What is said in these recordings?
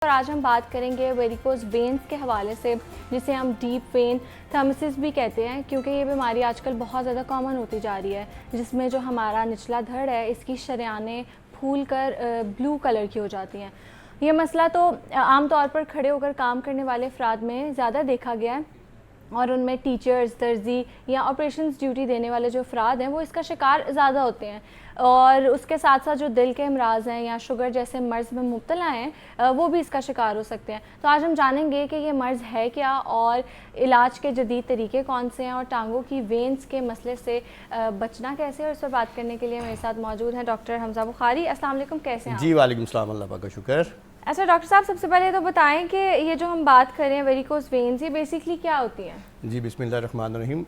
और आज हम बात करेंगे वेरिकोज वेन्स के हवाले से, जिसे हम डीप वेन थर्मसिस भी कहते हैं, क्योंकि ये बीमारी आजकल बहुत ज़्यादा कॉमन होती जा रही है, जिसमें जो हमारा निचला धड़ है इसकी शरेयानें फूल कर ब्लू कलर की हो जाती हैं। ये मसला तो आम तौर पर खड़े होकर काम करने वाले अफराद में ज़्यादा देखा गया है और उनमें टीचर्स, दर्जी या ऑपरेशंस ड्यूटी देने वाले जो अफराद हैं वो इसका शिकार ज़्यादा होते हैं। और उसके साथ साथ जो दिल के अमराज हैं या शुगर जैसे मर्ज़ में मुब्तला हैं वो भी इसका शिकार हो सकते हैं। तो आज हम जानेंगे कि ये मर्ज़ है क्या और इलाज के जदीद तरीके कौन से हैं और टांगों की वेन्स के मसले से बचना कैसे। और इस पर बात करने के लिए मेरे साथ मौजूद हैं डॉक्टर हमजा बुखारी। अस्सलाम वालेकुम, कैसे हैं आप? जी वालेकुम सलाम, अल्लाह पाक का शुक्र। अच्छा डॉक्टर साहब, सबसे पहले तो बताएं कि ये जो हम बात कर रहे हैं वेरिकोज वेन्स, ये बेसिकली क्या होती हैं? जी बिस्मिल्लाहिर्रहमानिर्रहीम।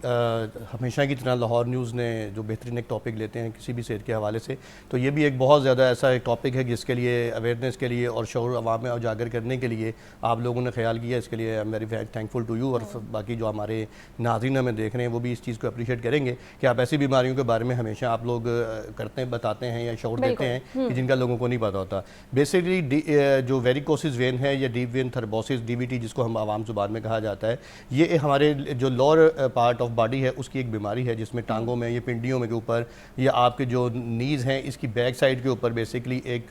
हमेशा की तरह लाहौर न्यूज़ ने जो बेहतरीन एक टॉपिक लेते हैं किसी भी सेहत के हवाले से, तो ये भी एक बहुत ज़्यादा ऐसा एक टॉपिक है जिसके लिए अवेयरनेस के लिए और शऊर अवाम में उजागर करने के लिए आप लोगों ने ख्याल किया। इसके लिए I am very thankful to you. और बाकी जो हमारे नाज़रीन हमें देख रहे हैं वो भी इस चीज़ को अप्रिशिएट करेंगे कि आप ऐसी बीमारियों के बारे में हमेशा आप लोग करते हैं, बताते हैं या शऊर देते हैं कि जिनका लोगों को नहीं पता होता। बेसिकली जो वेरिकोसिस वेन है या डीप वेन थर्बोसिस, DVT जिसको हम आवाम ज़ुबान में कहा जाता है, ये हमारे जो लोअर पार्ट ऑफ बॉडी है उसकी एक बीमारी है जिसमें टांगों में, ये पिंडियों में के ऊपर या आपके जो नीज़ हैं इसकी बैक साइड के ऊपर बेसिकली एक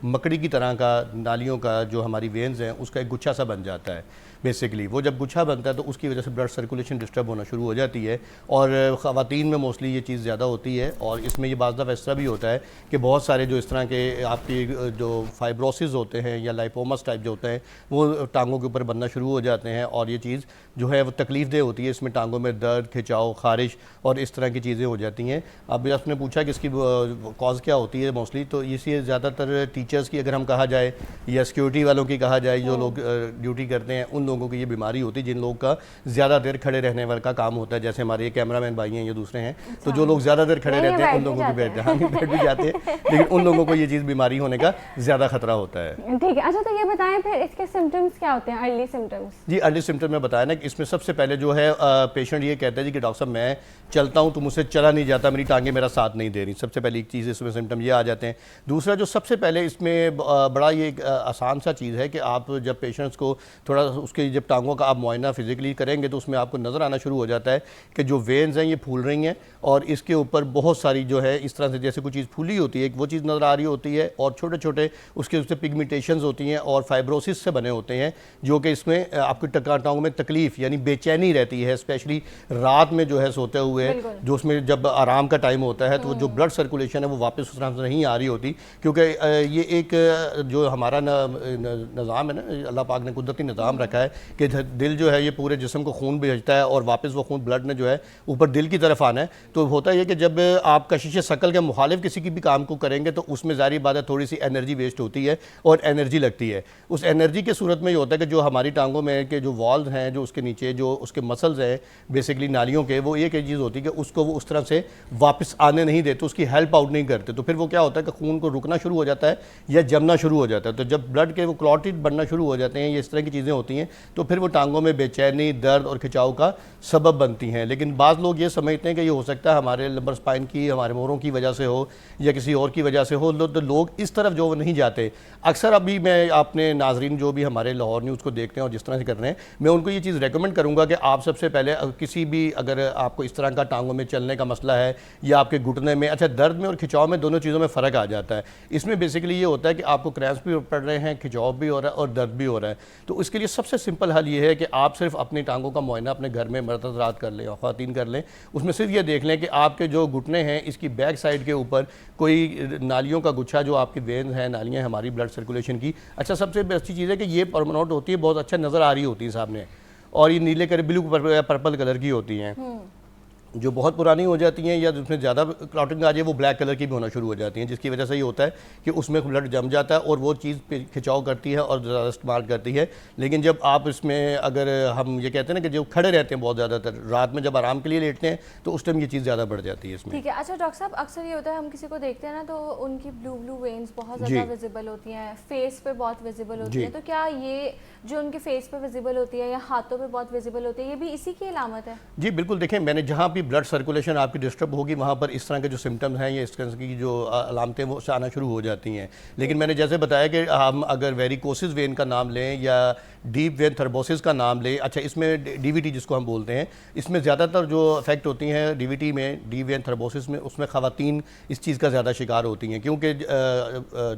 मकड़ी की तरह का नालियों का जो हमारी वेन्स हैं उसका एक गुच्छा सा बन जाता है। बेसिकली वो जब गुच्छा बनता है तो उसकी वजह से ब्लड सर्कुलेशन डिस्टर्ब होना शुरू हो जाती है और ख़वातीन में मोस्टली ये चीज़ ज़्यादा होती है। और इसमें ये बाज़ दफ़ा ऐसा भी होता है कि बहुत सारे जो इस तरह के आपकी जो फाइब्रोसिस होते हैं या लाइपोमस टाइप जो होते हैं वो टांगों के ऊपर बनना शुरू हो जाते हैं और ये चीज़ जो है वो तकलीफ़ दे होती है। इसमें टांगों में दर्द, खिंचाव, खारिश और इस तरह की चीज़ें हो जाती हैं। अब आपने पूछा कि इसकी कॉज क्या होती है मोस्टली, तो इसी ज़्यादातर टीचर्स की अगर हम कहा जाए या सिक्योरिटी वालों की कहा जाए, जो लोग ड्यूटी करते हैं उन लोगों की ये बीमारी होती है जिन लोगों का ज़्यादा देर खड़े रहने वाला का काम होता है। जैसे हमारे ये कैमरामैन भाई हैं या दूसरे हैं, तो जो लोग ज़्यादा देर खड़े रहते हैं उन लोगों को बैठ भी जाते हैं, लेकिन उन लोगों को ये चीज़ बीमारी होने का ज़्यादा खतरा होता है। ठीक है। अच्छा तो ये बताएं फिर इसके सिम्टम्स क्या होते हैं, अर्ली सिम्टम्स? जी अर्ली सिम्टम में बताया ना कि इसमें सबसे पहले जो है पेशेंट ये कहता है जी कि डॉक्टर साहब मैं चलता हूँ तो मुझसे चला नहीं जाता, मेरी टांगें मेरा साथ नहीं दे रही। सबसे पहली एक चीज़ इसमें सिम्टम ये आ जाते हैं। दूसरा जो सबसे पहले इसमें बड़ा ये आसान सा चीज़ है कि आप जब पेशेंट्स को थोड़ा उसके जब टांगों का आप मुआयना फिजिकली करेंगे तो उसमें आपको नज़र आना शुरू हो जाता है कि जो वेन्स हैं ये फूल रही हैं और इसके ऊपर बहुत सारी जो है इस तरह से जैसे कोई चीज़ फूली होती है वो चीज़ नज़र आ रही होती है और छोटे छोटे उसके उससे पिगमेंटेशंस होती हैं और फाइब्रोसिस से बने होते हैं, जो कि इसमें आपकी टांगों में तकलीफ़ यानी बेचैनी रहती है, स्पेशली रात में जो है सोते हुए, जो उसमें जब आराम का टाइम होता है तो जो ब्लड सर्कुलेशन है वो वापस उस तरह से नहीं आ रही होती। क्योंकि ये एक जो हमारा निज़ाम है ना, अल्लाह पाक ने कुदरती निज़ाम रखा है कि दिल जो है ये पूरे जिस्म को खून भेजता है और वापस वो खून ब्लड ने जो है ऊपर दिल की तरफ आना है। तो होता है कि जब आप कशिश शकल के मुखालिफ किसी की भी काम को करेंगे तो उसमें ज़ाहिर बात है थोड़ी सी एनर्जी वेस्ट होती है और एनर्जी लगती है। उस एनर्जी के सूरत में ये होता है कि जो हमारी टांगों में के जो वॉल्व हैं, जो उसके नीचे जो उसके मसल्स हैं बेसिकली नालियों के, वो एक चीज़ होती है कि उसको वो उस तरह से वापस आने नहीं देते, उसकी हेल्प आउट नहीं करते। तो फिर वो क्या होता है कि खून को रुकना शुरू हो जाता है या जमना शुरू हो जाता है। तो जब ब्लड के वो क्लॉटेड बनना शुरू हो जाते हैं, ये इस तरह की चीज़ें होती हैं, तो फिर वो टांगों में बेचैनी, दर्द और खिंचाव का सबब बनती हैं। लेकिन बाज़ लोग ये समझते हैं कि ये हो सकता है हमारे लंबर स्पाइन की, हमारे मोरों की वजह से हो या किसी और की वजह से हो, तो लोग इस तरफ जो नहीं जाते। अक्सर अभी मैं अपने नाजरीन जो भी हमारे लाहौर न्यूज़ को देखते हैं और जिस तरह से कर रहे हैं, मैं उनको ये चीज़ रेकमेंड करूँगा कि आप सबसे पहले किसी भी अगर आपको इस तरह का टांगों में चलने का मसला है या आपके घुटने में, अच्छा दर्द में और खिंचाव में दोनों चीज़ों में फ़र्क आ जाता है। इसमें बेसिकली ये होता है कि आपको क्रैम्प्स भी पड़ रहे हैं, खिंचाव भी हो रहा है और दर्द भी हो रहा है। तो उसके लिए सबसे सिंपल हल ये है कि आप सिर्फ अपनी टांगों का मुआयना अपने घर में मर्द रात कर लें और ख़वातीन कर लें। उसमें सिर्फ ये देख लें कि आपके जो घुटने हैं इसकी बैक साइड के ऊपर कोई नालियों का गुच्छा, जो आपकी वेन्स हैं, नालियाँ हमारी ब्लड सर्कुलेशन की, अच्छा सबसे अच्छी चीज़ है कि ये परमानेंट होती है, बहुत अच्छा नज़र आ रही होती है सामने, और ये नीले कलर, ब्लू पर्पल कलर की होती हैं। जो बहुत पुरानी हो जाती हैं या जिसमें ज़्यादा क्लॉटिंग आ जाए वो ब्लैक कलर की भी होना शुरू हो जाती हैं, जिसकी वजह से ये होता है कि उसमें ब्लड जम जाता है और वो चीज़ खिंचाव करती है और ज़्यादा इस्तेमाल करती है। लेकिन जब आप इसमें अगर हम ये कहते हैं ना कि जो खड़े रहते हैं बहुत ज़्यादातर रात में जब आराम के लिए लेटते हैं तो उस टाइम ये चीज़ ज़्यादा बढ़ जाती है इसमें। ठीक है। अच्छा डॉक्टर साहब, अक्सर ये होता है हम किसी को देखते हैं ना तो उनकी ब्लू ब्लू वेन्स बहुत ज़्यादा विजिबल होती हैं, फेस पे बहुत विजिबल होती हैं, तो क्या ये जो उनके फेस पे विजिबल होती है या हाथों पे बहुत विजिबल होती है ये भी इसी की अलामत है? जी बिल्कुल। देखें, मैंने जहाँ भी ब्लड सर्कुलेशन आपकी डिस्टर्ब होगी, वहाँ पर इस तरह के जो सिम्टम्स हैं या इस तरह की जो अलामतें वो आना शुरू हो जाती हैं। लेकिन मैंने जैसे बताया कि हम अगर वेरिकोसिस वेन का नाम लें या डीप वेन थ्रोम्बोसिस का नाम लें, अच्छा इसमें डीवीटी जिसको हम बोलते हैं, इसमें ज़्यादातर जो अफेक्ट होती हैं डीवीटी में, डीप वेन थ्रोम्बोसिस में, उसमें ख़वातीन इस चीज़ का ज़्यादा शिकार होती हैं, क्योंकि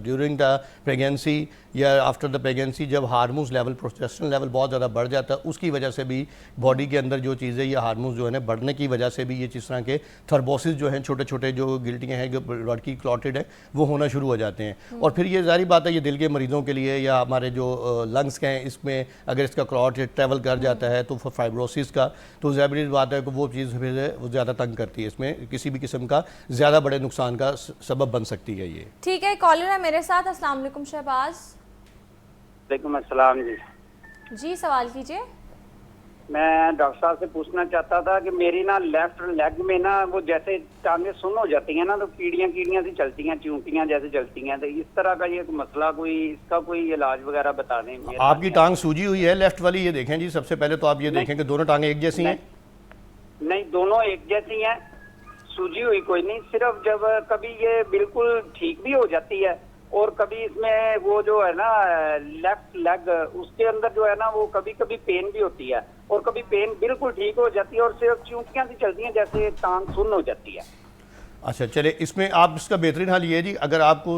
ड्यूरिंग द प्रेगनेंसी या आफ्टर द प्रेगनेंसी जब हार्मोन्स लेवल, प्रोजेस्टेरोन लेवल बहुत ज़्यादा बढ़ जाता है, उसकी वजह से भी बॉडी के अंदर जो चीज़ें या हार्मोन्स जो है ना बढ़ने की वजह से भी ये जिस तरह के थ्रोम्बोसिस जो हैं, छोटे छोटे जो गिल्टियाँ हैं जो ब्लड की क्लॉटेड है, वो होना शुरू हो जाते हैं। और फिर ये जारी बात है, ये दिल के मरीज़ों के लिए या हमारे जो लंग्स के हैं, इसमें अगर इसका क्लॉट ट्रैवल कर जाता है तो फाइब्रोसिस का, तो ज़ाहिर बात है कि वो चीज़ फिर वो ज़्यादा तंग करती है, इसमें किसी भी किस्म का ज़्यादा बड़े नुकसान का सबब बन सकती है ये। ठीक है, कॉलर है मेरे साथ। अस्सलाम वालेकुम शहबाज। वालेकुम अस्सलाम जी। जी सवाल कीजिए। मैं डॉक्टर साहब से पूछना चाहता था कि मेरी ना लेफ्ट लेग में ना वो जैसे टांगें सुन्न हो जाती हैं ना, तो कीड़ियां सी चलती हैं, चूंटियां जैसे चलती हैं, तो इस तरह का ये मसला, कोई इसका कोई इलाज वगैरह बता दें। आपकी टांग सूजी हुई है लेफ्ट वाली, ये देखें जी, सबसे पहले तो आप ये देखें कि दोनों टांगें एक जैसी हैं। नहीं, दोनों एक जैसी हैं, सूजी हुई कोई नहीं, सिर्फ जब कभी ये बिल्कुल ठीक भी हो जाती है और कभी इसमें वो जो है ना लेफ्ट लेग उसके अंदर जो है ना वो कभी कभी पेन भी होती है और कभी पेन बिल्कुल ठीक हो जाती है और सिर्फ चूंटियां सी चलती हैं, जैसे टांग सुन्न हो जाती है। अच्छा चले, इसमें आप इसका बेहतरीन हल ये है जी, अगर आपको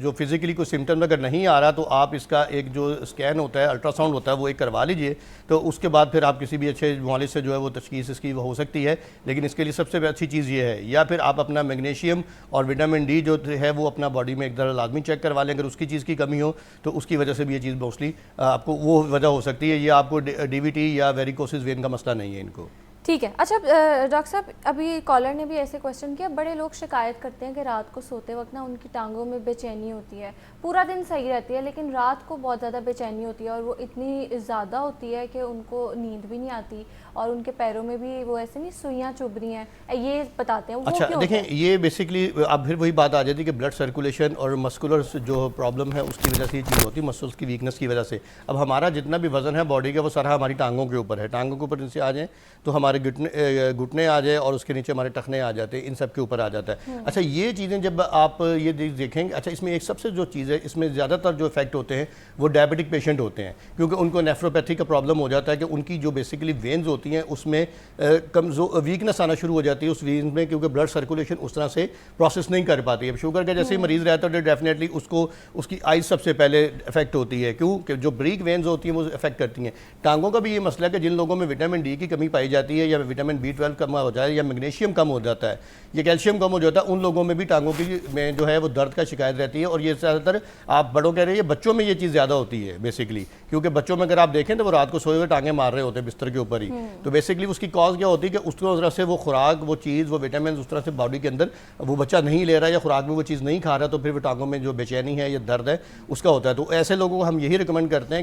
जो फिज़िकली कोई सिम्टम अगर नहीं आ रहा तो आप इसका एक जो स्कैन होता है, अल्ट्रासाउंड होता है, वो एक करवा लीजिए, तो उसके बाद फिर आप किसी भी अच्छे मालिज से जो है वो तशखीस इसकी हो सकती है। लेकिन इसके लिए सबसे अच्छी चीज़ ये है, या फिर आप अपना मैग्नीशियम और विटामिन डी जो है वो अपना बॉडी में एक तरह लाजमी चेक करवा लें। अगर उसकी चीज़ की कमी हो तो उसकी वजह से भी ये चीज़ मोस्टली आपको वो वजह हो सकती है। ये आपको डीवीटी या वेरिकोसिस वेन का मसला नहीं है इनको। ठीक है। अच्छा डॉक्टर साहब, अभी कॉलर ने भी ऐसे क्वेश्चन किया, बड़े लोग शिकायत करते हैं कि रात को सोते वक्त ना उनकी टांगों में बेचैनी होती है, पूरा दिन सही रहती है लेकिन रात को बहुत ज़्यादा बेचैनी होती है और वो इतनी ज़्यादा होती है कि उनको नींद भी नहीं आती और उनके पैरों में भी वो ऐसे नहीं सुइयाँ चुभ रही हैं, ये बताते हैं। अच्छा देखें, ये बेसिकली अब फिर वही बात आ जाती है कि ब्लड सर्कुलेशन और मस्कुलर जो प्रॉब्लम है उसकी वजह से ये चीज़ होती है, मसल्स की वीकनेस की वजह से। अब हमारा जितना भी वजन है बॉडी का वो सारा हमारी टांगों के ऊपर है, टांगों के ऊपर इनसे आ जाए तो हमारे घुटने आ जाए और उसके नीचे हमारे टखने आ जाते हैं, इन सब के ऊपर आ जाता है। अच्छा ये चीज़ें जब आप ये देखेंगे, अच्छा इसमें एक सबसे जो चीज़ है, इसमें ज़्यादातर जो इफेक्ट होते हैं वो डायबिटिक पेशेंट होते हैं, क्योंकि उनको नेफ्रोपैथी का प्रॉब्लम हो जाता है कि उनकी जो बेसिकली वेन्स होती हैं उसमें कमजोर वीकनेस आना शुरू हो जाती है उस वेन्स में, क्योंकि ब्लड सर्कुलेशन उस तरह से प्रोसेस नहीं कर पाती है। अब शुगर का जैसे ही मरीज़ रहता है डेफिनेटली उसको उसकी आइज सबसे पहले इफेक्ट होती है, क्योंकि जो ब्रीक वेन्स होती हैं वो इफेक्ट करती हैं। टांगों का भी ये मसला है कि जिन लोगों में विटामिन डी की कमी पाई जाती है या विटामिन B12 कम हो जाए या मैग्नीशियम कम हो जाता है या कैल्शियम कम हो जाता है, उन लोगों में भी टांगों की में जो है वो दर्द का शिकायत रहती है। और ये ज़्यादातर आप बड़ों कह रहे हैं, बच्चों में ये चीज़ ज़्यादा होती है बेसिकली, क्योंकि बच्चों में अगर आप देखें तो वो रात को सोए हुए टांगे मार रहे होते हैं बिस्तर के ऊपर ही। तो बेसिकली उसकी कॉज क्या होती है कि उस तरह से वो खुराक, वो चीज़, वो विटामिन उस तरह से बॉडी के अंदर वो बच्चा नहीं ले रहा या खुराक में वो चीज़ नहीं खा रहा, तो फिर वो टांगों में जो बेचैनी है या दर्द है उसका होता है। तो ऐसे लोगों को हम यही रिकमेंड करते हैं